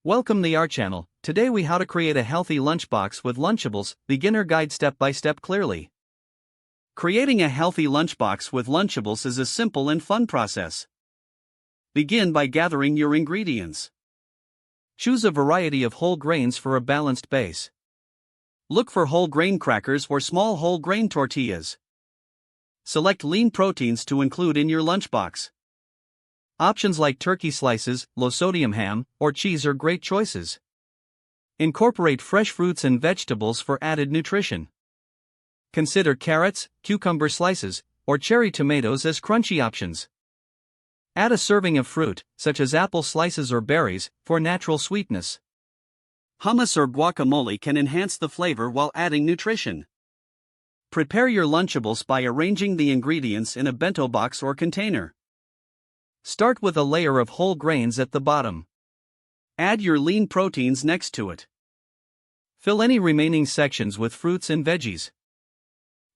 Welcome to our channel. Today we how to create a healthy lunchbox with Lunchables, beginner guide step by step clearly. Creating a healthy lunchbox with Lunchables is a simple and fun process. Begin by gathering your ingredients. Choose a variety of whole grains for a balanced base. Look for whole grain crackers or small whole grain tortillas. Select lean proteins to include in your lunchbox. Options like turkey slices, low-sodium ham, or cheese are great choices. Incorporate fresh fruits and vegetables for added nutrition. Consider carrots, cucumber slices, or cherry tomatoes as crunchy options. Add a serving of fruit, such as apple slices or berries, for natural sweetness. Hummus or guacamole can enhance the flavor while adding nutrition. Prepare your Lunchables by arranging the ingredients in a bento box or container. Start with a layer of whole grains at the bottom. Add your lean proteins next to it. Fill any remaining sections with fruits and veggies.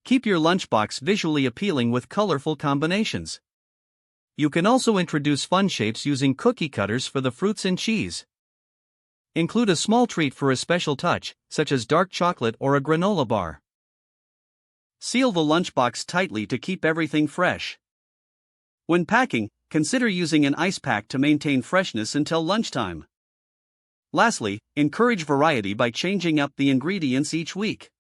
Keep your lunchbox visually appealing with colorful combinations. You can also introduce fun shapes using cookie cutters for the fruits and cheese. Include a small treat for a special touch, such as dark chocolate or a granola bar. Seal the lunchbox tightly to keep everything fresh. When packing, consider using an ice pack to maintain freshness until lunchtime. Lastly, encourage variety by changing up the ingredients each week.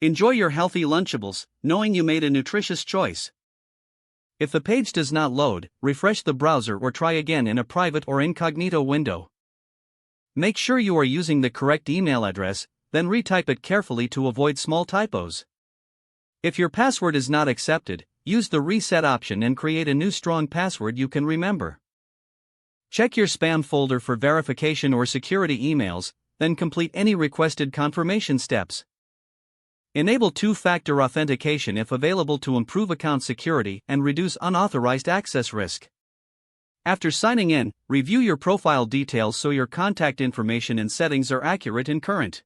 Enjoy your healthy Lunchables, knowing you made a nutritious choice. If the page does not load, refresh the browser or try again in a private or incognito window. Make sure you are using the correct email address, then retype it carefully to avoid small typos. If your password is not accepted, use the reset option and create a new strong password you can remember. Check your spam folder for verification or security emails, then complete any requested confirmation steps. Enable two-factor authentication if available to improve account security and reduce unauthorized access risk. After signing in, review your profile details so your contact information and settings are accurate and current.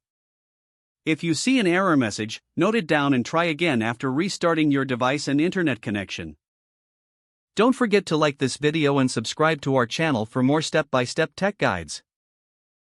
If you see an error message, note it down and try again after restarting your device and internet connection. Don't forget to like this video and subscribe to our channel for more step-by-step tech guides.